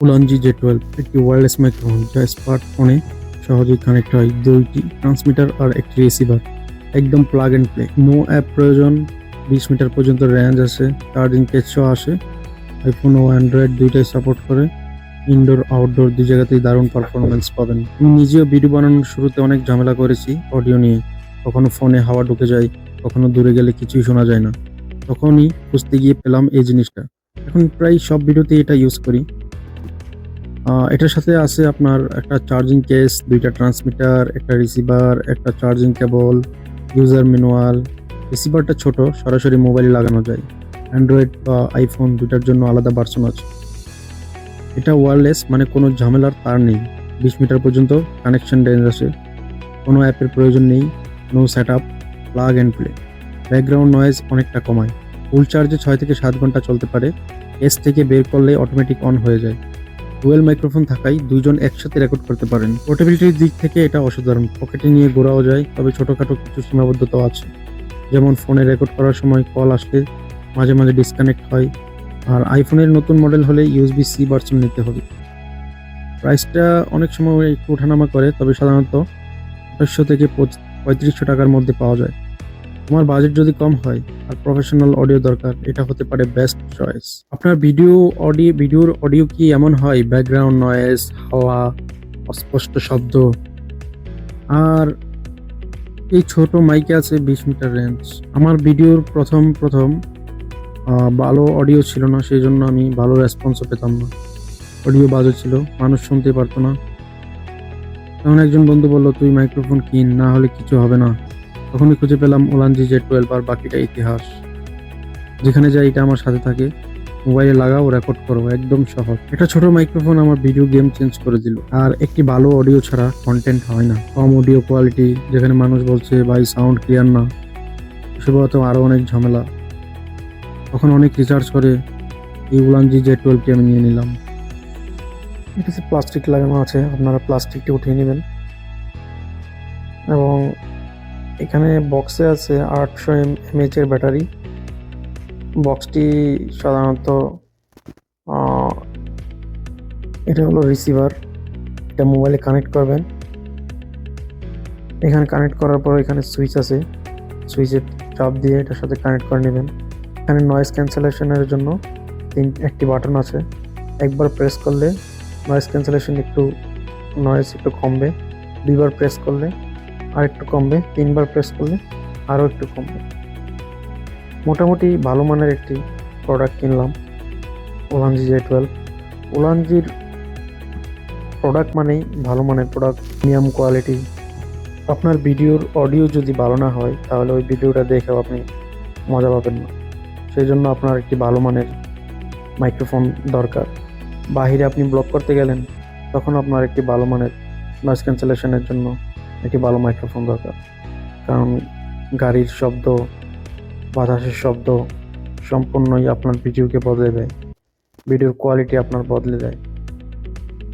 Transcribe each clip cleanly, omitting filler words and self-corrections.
Ulanzi জে12 একটি wireless microphone যা স্মার্টফোনে সহজেই কানেক্ট হয়। দুইটি ট্রান্সমিটার আর একটি রিসিভার, একদম plug and play. No app প্রয়োজন। 20 মিটার পর্যন্ত রেঞ্জ আছে। চার্জিং কেস সহ আসে। আইফোন ও অ্যান্ড্রয়েড দুইটাই সাপোর্ট করে। ইনডোর আউটডোর দুই জায়গাতেই দারুণ পারফরমেন্স পাবেন। আমি নিজেও ভিডিও বানানোর শুরুতে অনেক ঝামেলা করেছি অডিও নিয়ে। কখনো ফোনে হাওয়া ঢুকে যায়, কখনো দূরে গেলে কিছুই শোনা যায় না। তখনই খুঁজতে গিয়ে পেলাম এই জিনিসটা। এখন প্রায় সব ভিডিওতেই এটা ইউজ করি। এটার সাথে আছে আপনার একটা চার্জিং কেস, দুইটা ট্রান্সমিটার, একটা রিসিভার, একটা চার্জিং কেবল, ইউজার ম্যানুয়াল। রিসিভারটা ছোট, সরাসরি মোবাইলে লাগানো যায়। অ্যান্ড্রয়েড বা আইফোন দুটার জন্য আলাদা ভার্সন আছে। এটা ওয়্যারলেস, মানে কোনো ঝামেলার তার নেই। 20 মিটার পর্যন্ত কানেকশন রেঞ্জ আছে। কোনো অ্যাপের প্রয়োজন নেই। No set up, plug and play. Background noise অনেকটা কমায়। ফুল চার্জে 6 থেকে 7 ঘন্টা চলতে পারে। কেস থেকে বের করলে অটোমেটিক অন হয়ে যায়। ডুয়েল মাইক্রোফোন থাকায় দুইজন একসাথে রেকর্ড করতে পারেন। পোর্টেবিলিটির দিক থেকে এটা অসাধারণ। পকেটে নিয়ে ঘোরাও যায়, তবে ছোটখাটো কিছু সীমাবদ্ধতাও আছে। যেমন ফোনে রেকর্ড করার সময় কল আসলে মাঝে মাঝে ডিসকানেক্ট হয়। আর আইফোনের নতুন মডেল হলে ইউএসবি-সি ভার্সন নিতে হবে। প্রাইসটা অনেক সময় একটু ওঠানামা করে, তবে সাধারণত ২৮০০ থেকে ৩৫০০ টাকার মধ্যে পাওয়া যায়। তোমার বাজেট যদি কম হয় আর প্রফেশনাল অডিও দরকার, এটা হতে পারে বেস্ট চয়েস। আপনার ভিডিওর অডিও কি এমন হয়? ব্যাকগ্রাউন্ড নয়েজ, হাওয়া, অস্পষ্ট শব্দ। আর এই ছোট মাইকে আছে 20 মিটার রেঞ্জ। আমার ভিডিওর প্রথম প্রথম ভালো অডিও ছিল না, সেই জন্য আমি ভালো রেসপন্সও পেতাম না। অডিও বাজে ছিল, মানুষ শুনতে পারতো না। তখন একজন বন্ধু বলল, তুই মাইক্রোফোন কিন, না হলে কিছু হবে না। তখনই খুঁজে পেলাম উলানজি জে12, আর বাকিটা ইতিহাস। যেখানে যাই এটা আমার সাথে থাকে। মোবাইলে লাগাও, রেকর্ড করো, একদম সহজ। এটা ছোট মাইক্রোফোন আমার ভিডিও গেম চেঞ্জ করে দিল। আর একটি ভালো অডিও ছাড়া কন্টেন্ট হয় না। কম অডিও কোয়ালিটি, যেখানে মানুষ বলছে ভাই সাউন্ড ক্লিয়ার না, সেসব তো আরো অনেক ঝামেলা। তখন অনেক রিসার্চ করে এই উলানজি জে12টি আমি নিয়ে নিলাম। এটাতে প্লাস্টিক লাগানো আছে, আপনারা প্লাস্টিকটি উঠিয়ে নেবেন। এবং এখানে বক্সে আছে 800 mAh এর ব্যাটারি। বক্সটি সাধারণত এটা হলো রিসিভার। এটা মোবাইলে কানেক্ট করবেন। এখানে কানেক্ট করার পর এখানে সুইচ আছে, সুইচে চাপ দিয়ে এটার সাথে কানেক্ট করে নেবেন। এখানে নয়েজ ক্যান্সেলেশনের জন্য একটি বাটন আছে। একবার প্রেস করলে নয়েজ ক্যান্সেলেশন নয়েজ একটু কমবে। দুইবার প্রেস করলে আর একটু কমবে। তিনবার প্রেস করলে আরও একটু কমবে। মোটামুটি ভালো মানের একটি প্রোডাক্ট কিনলাম, উলানজি জে12। উলানজির প্রোডাক্ট মানেই ভালো মানের প্রোডাক্ট, প্রিমিয়াম কোয়ালিটি। আপনার ভিডিওর অডিও যদি ভালো না হয়, তাহলে ওই ভিডিওটা দেখেও আপনি মজা পাবেন না। সেই জন্য আপনার একটি ভালো মানের মাইক্রোফোন দরকার। বাহিরে আপনি ব্লগ করতে গেলেন, তখন আপনার একটি ভালো মানের নয়েজ ক্যান্সেলেশনের জন্য একটি ভালো মাইক্রোফোন দরকার। কারণ গাড়ির শব্দ, বাতাসের শব্দ সম্পূর্ণই আপনার ভিডিওকে বদলে দেয়। ভিডিওর কোয়ালিটি আপনার বদলে দেয়,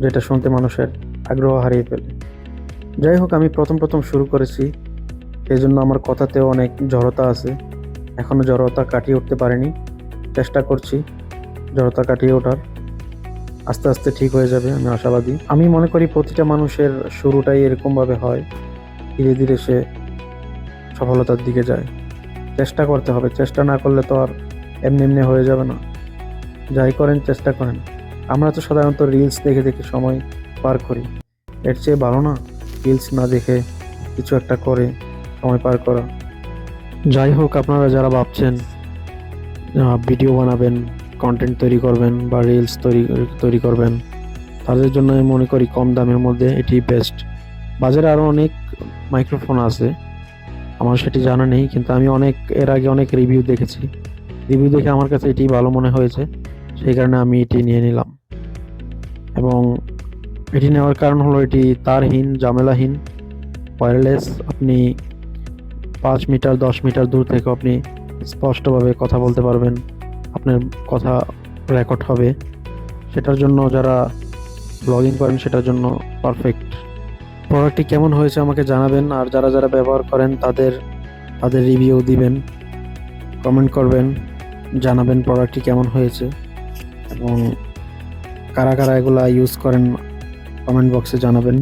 যেটা শুনতে মানুষের আগ্রহ হারিয়ে ফেলে। যাই হোক, আমি প্রথম শুরু করেছি, সেই জন্য আমার কথাতেও অনেক জড়তা আছে। এখনও জড়তা কাটিয়ে উঠতে পারিনি, চেষ্টা করছি জড়তা কাটিয়ে ওঠার। আস্তে আস্তে ঠিক হয়ে যাবে, আমি আশাবাদী। আমি মনে করি প্রতিটা মানুষের শুরুটাই এরকমভাবে হয়, ধীরে ধীরে সে সফলতার দিকে যায়। চেষ্টা করতে হবে, চেষ্টা না করলে তো আর এমনি এমনি হয়ে যাবে না। যাই করেন চেষ্টা করেন। আমরা তো সাধারণত রিলস দেখে দেখে সময় পার করি, এর চেয়ে ভালো না রিলস না দেখে কিছু একটা করে সময় পার করা। যাই হোক, আপনারা যারা ভাবছেন ভিডিও বানাবেন, কন্টেন্ট তৈরি করবেন বা রিলস তৈরি করবেন, তাদের জন্য আমি মনে করি কম দামের মধ্যে এটি বেস্ট। বাজারে আরও অনেক মাইক্রোফোন আছে, আমার সেটি জানা নেই, কিন্তু আমি এর আগে অনেক রিভিউ দেখেছি। রিভিউ দেখে আমার কাছে এটি ভালো মনে হয়েছে, সেই কারণে আমি এটি নিয়ে নিলাম। এবং এটি নেওয়ার কারণ হলো এটি তারহীন, ঝামেলাহীন, ওয়্যারলেস। আপনি 5 মিটার 10 মিটার দূর থেকে আপনি স্পষ্টভাবে কথা বলতে পারবেন, আপনার কথা রেকর্ড হবে। সেটার জন্য যারা ব্লগিং করেন সেটার জন্য পারফেক্ট। প্রোডাক্টটি কেমন হয়েছে আমাকে জানাবেন, আর যারা যারা ব্যবহার করেন তাদের রিভিউ দিবেন, কমেন্ট করবেন, জানাবেন প্রোডাক্টটি কেমন হয়েছে। এবং কারা কারা এগুলা ইউজ করেন কমেন্ট বক্সে জানাবেন।